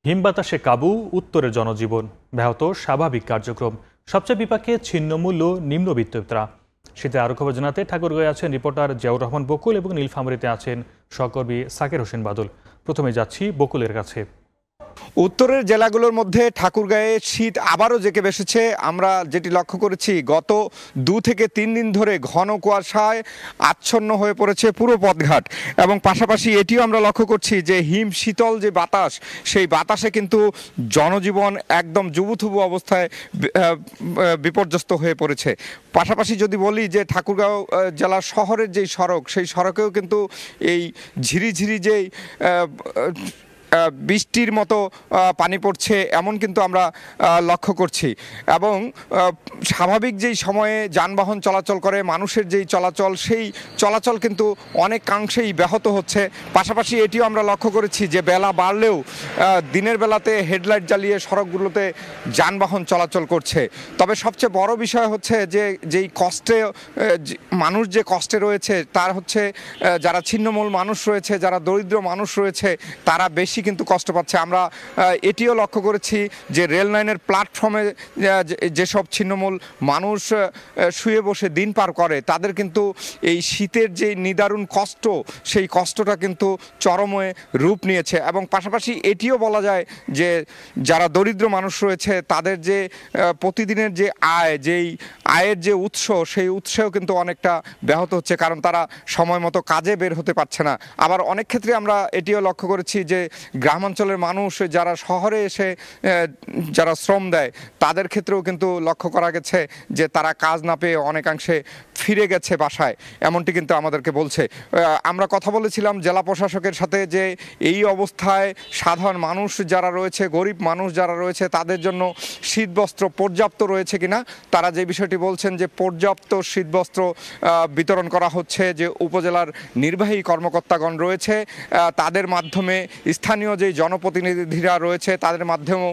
হিমবাতাসে কাবু উত্তরের জনজীবন ব্যাহত স্বাভাবিক কার্যক্রম সবচেয়ে বিপাকে ছিন্নমূল্য নিম্নবিত্তরা। শীতে আরো খবর জানাতে ঠাকুরগাঁয়ে আছেন রিপোর্টার জিয়াউর রহমান বকুল এবং নীলফামারীতে আছেন সহকর্মী সাকির হোসেন বাদল। প্রথমে যাচ্ছি বকুলের কাছে। উত্তরের জেলাগুলোর মধ্যে ঠাকুরগাঁয়ে শীত আবারও জেঁকে বসেছে। আমরা যেটি লক্ষ্য করেছি, গত 2 থেকে 3 দিন ধরে ঘন কুয়াশায় আচ্ছন্ন হয়ে পড়েছে পুরো পথঘাট, এবং পাশাপাশি এটিও আমরা লক্ষ্য করছি যে হিম শীতল যে বাতাস, সেই বাতাসে কিন্তু জনজীবন একদম জুবুথুবু অবস্থায় বিপর্যস্ত হয়ে পড়েছে। পাশাপাশি যদি বলি যে ঠাকুরগাঁও জেলা শহরের যেই সড়ক, সেই সড়কেও কিন্তু এই ঝিরিঝিরি যেই বৃষ্টির মতো পানি পড়ছে এমন কিন্তু আমরা লক্ষ্য করছি। এবং স্বাভাবিক যেই সময়ে যানবাহন চলাচল করে, মানুষের যেই চলাচল, সেই চলাচল কিন্তু অনেকাংশেই ব্যাহত হচ্ছে। পাশাপাশি এটিও আমরা লক্ষ্য করেছি যে বেলা বাড়লেও দিনের বেলাতে হেডলাইট জ্বালিয়ে সড়কগুলোতে যানবাহন চলাচল করছে। তবে সবচেয়ে বড় বিষয় হচ্ছে যে যেই কষ্টে মানুষ যে কষ্টে রয়েছে, তার হচ্ছে যারা ছিন্নমূল মানুষ রয়েছে, যারা দরিদ্র মানুষ রয়েছে, তারা বেশি কিন্তু কষ্ট পাচ্ছে। আমরা এটিও লক্ষ্য করেছি যে রেল লাইনের প্ল্যাটফর্মে যেসব ছিন্নমূল মানুষ শুয়ে বসে দিন পার করে, তাদের কিন্তু এই শীতের যে নিদারুণ কষ্ট, সেই কষ্টটা কিন্তু চরমে রূপ নিয়েছে। এবং পাশাপাশি এটিও বলা যায় যে যারা দরিদ্র মানুষ রয়েছে, তাদের যে প্রতিদিনের যে আয়, যেই আয়ের যে উৎস, সেই উৎসেও কিন্তু অনেকটা ব্যাহত হচ্ছে, কারণ তারা সময় মতো কাজে বের হতে পারছে না। আবার অনেক ক্ষেত্রে আমরা এটিও লক্ষ্য করেছি যে গ্রামাঞ্চলের মানুষ যারা শহরে এসে যারা শ্রম দেয়, তাদের ক্ষেত্রেও কিন্তু লক্ষ্য করা গেছে যে তারা কাজ না পেয়ে অনেকাংশে ফিরে গেছে বাসায়, এমনটি কিন্তু আমাদেরকে বলছে। আমরা কথা বলেছিলাম জেলা প্রশাসকের সাথে যে এই অবস্থায় সাধারণ মানুষ যারা রয়েছে, গরিব মানুষ যারা রয়েছে, তাদের জন্য শীতবস্ত্র পর্যাপ্ত রয়েছে কিনা। তারা যে বিষয়টি বলছেন যে পর্যাপ্ত শীতবস্ত্র বিতরণ করা হচ্ছে, যে উপজেলার নির্বাহী কর্মকর্তাগণ রয়েছে তাদের মাধ্যমে, স্থানীয় যে জনপ্রতিনিধিরা রয়েছে তাদের মাধ্যমেও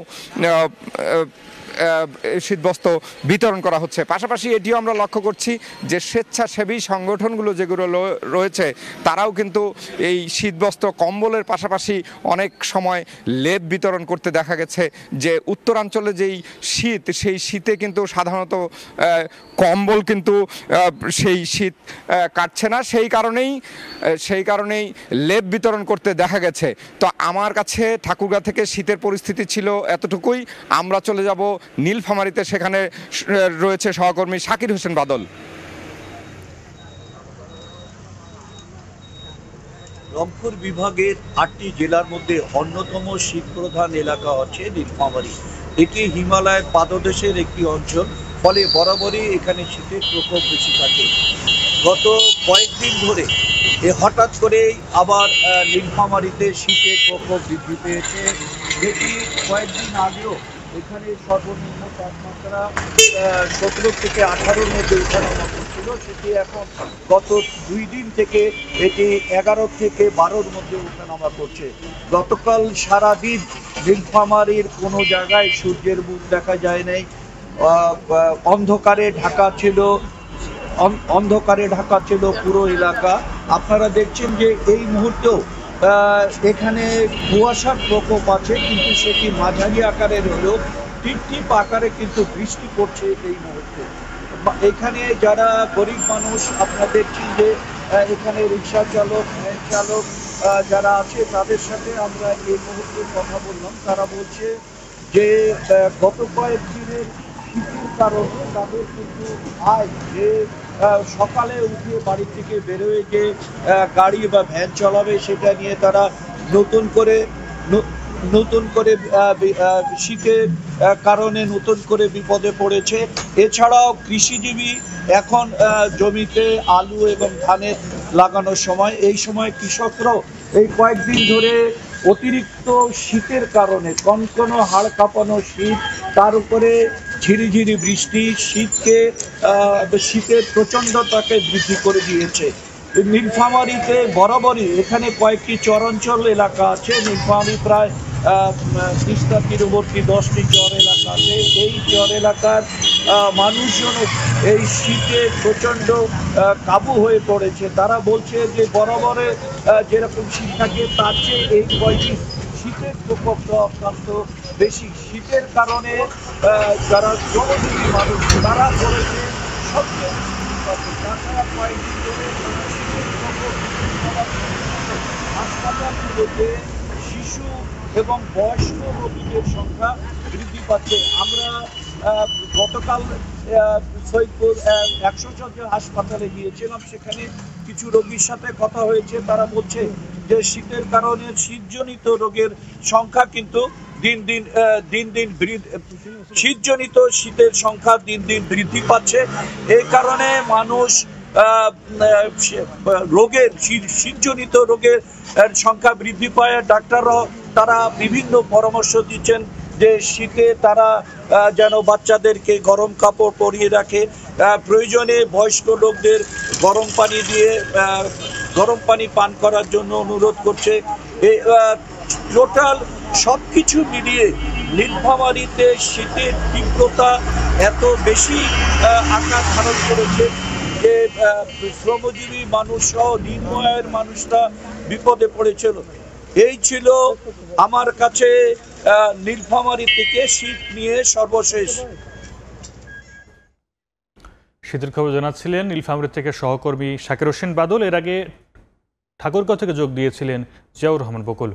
শীতবস্ত্র বিতরণ করা হচ্ছে। পাশাপাশি এটিও আমরা লক্ষ্য করছি যে স্বেচ্ছাসেবী সংগঠনগুলো যেগুলো রয়েছে, তারাও কিন্তু এই শীতবস্ত্র কম্বলের পাশাপাশি অনেক সময় লেপ বিতরণ করতে দেখা গেছে। যে উত্তরাঞ্চলে যেই শীত, সেই শীতে কিন্তু সাধারণত কম্বল কিন্তু সেই শীত কাটছে না, সেই কারণেই লেপ বিতরণ করতে দেখা গেছে। তো আমার কাছে ঠাকুরগাঁ থেকে শীতের পরিস্থিতি ছিল এতটুকুই। আমরা চলে যাব নীলফামারীতে, সেখানে রয়েছে সহকর্মী সাকির হোসেন বাদল। রংপুর বিভাগের 8টি জেলার মধ্যে অন্যতম শীত প্রধান এলাকা হচ্ছে নীলফামারী। এটি হিমালয়ের পাদদেশের একটি অঞ্চল, ফলে বরাবরই এখানে শীতের প্রকোপ বেশি থাকে। গত কয়েকদিন ধরে হঠাৎ করেই আবার নীলফামারীতে শীতের প্রকোপ বৃদ্ধি পেয়েছে। যেটি কয়েকদিন আগেও এখানে সর্বনিম্ন তাপমাত্রা 17 থেকে 18-র মধ্যে ওঠানামা করছিল, সেটি এখন গত 2 দিন থেকে এটি 11 থেকে 12-র মধ্যে ওঠানামা করছে। গতকাল সারাদিন নীলফামারীর কোনো জায়গায় সূর্যের মুখ দেখা যায় নাই। অন্ধকারে ঢাকা ছিল পুরো এলাকা। আপনারা দেখছেন যে এই মুহূর্তেও এখানে কুয়াশার প্রকোপ আছে, কিন্তু সেটি মাঝারি আকারের হলেও টিপ আকারে কিন্তু বৃষ্টি পড়ছে এই মুহূর্তে। এখানে যারা গরিব মানুষ, আপনারা দেখছেন যে এখানে রিক্সা চালক, ভ্যান চালক যারা আছে, তাদের সাথে আমরা এই মুহূর্তে কথা বললাম। তারা বলছে যে গত কয়েকদিনের শীতের কারণে তাদের কিন্তু আয়, যে সকালে উঠে বাড়ি থেকে বেরোয় যে গাড়ি বা ভ্যান চালাবে, সেটা নিয়ে তারা নতুন করে শীতের কারণে নতুন করে বিপদে পড়েছে। এছাড়াও কৃষিজীবী এখন জমিতে আলু এবং ধানের লাগানোর সময়, এই সময় কৃষকরাও এই কয়েকদিন ধরে অতিরিক্ত শীতের কারণে, কনকনো হাড় কাঁপানো শীত, তার উপরে ঝিরিঝিরি বৃষ্টি শীতের প্রচণ্ডতাকে বৃদ্ধি করে দিয়েছে। নীলফামারীতে বরাবরই এখানে কয়েকটি চরাঞ্চল এলাকা আছে। নীলফামারী প্রায় তিস্তা তীরবর্তী 10টি চর এলাকা আছে। এই চর এলাকার মানুষজন এই শীতে প্রচণ্ড কাবু হয়ে পড়েছে। তারা বলছে যে বরাবরে যেরকম শীত থাকে, তার চেয়ে এই কয়েকটি শীতের প্রকোপটা অত্যন্ত বেশি। শীতের কারণে যারা শ্রমজীবী মানুষ তারা করেছে সবচেয়ে বেশি বিপদে। তাছাড়া কয়েকদিন ধরে শীতের প্রকোপ হাসপাতালগুলোতে শিশু এবং বয়স্ক রোগীদের সংখ্যা বৃদ্ধি পাচ্ছে। আমরা গতকাল সৈয়দপুর 100 শয্যার হাসপাতালে গিয়েছিলাম, সেখানে কিছু রোগীর সাথে কথা হয়েছে। তারা বলছে যে শীতের কারণে শীতজনিত রোগের সংখ্যা কিন্তু দিন দিন শীতজনিত শীতের সংখ্যা দিন দিন বৃদ্ধি পাচ্ছে। এই কারণে মানুষ রোগের শীতজনিত রোগের সংখ্যা বৃদ্ধি পায়। ডাক্তাররাও তারা বিভিন্ন পরামর্শ দিচ্ছেন যে শীতে তারা যেন বাচ্চাদেরকে গরম কাপড় পরিয়ে রাখে, প্রয়োজনে বয়স্ক লোকদের গরম পানি পান করার জন্য অনুরোধ করছে। টোটাল সবকিছু মিলিয়ে নীলফামারীতে শীতের তীব্রতা এত বেশি আকার ধারণ করেছে যে শ্রমজীবী মানুষ সহ নিম্ন আয়ের মানুষরা বিপদে পড়েছিল। এই ছিল আমার কাছে নীলফামারী থেকে শীত নিয়ে সর্বশেষ। শীতের খবর জানাচ্ছিলেন নীলফামারী থেকে সহকর্মী শাকির হোসেন বাদল। এর আগে ঠাকুরগাঁও থেকে যোগ দিয়েছিলেন জিয়াউর রহমান বকুল।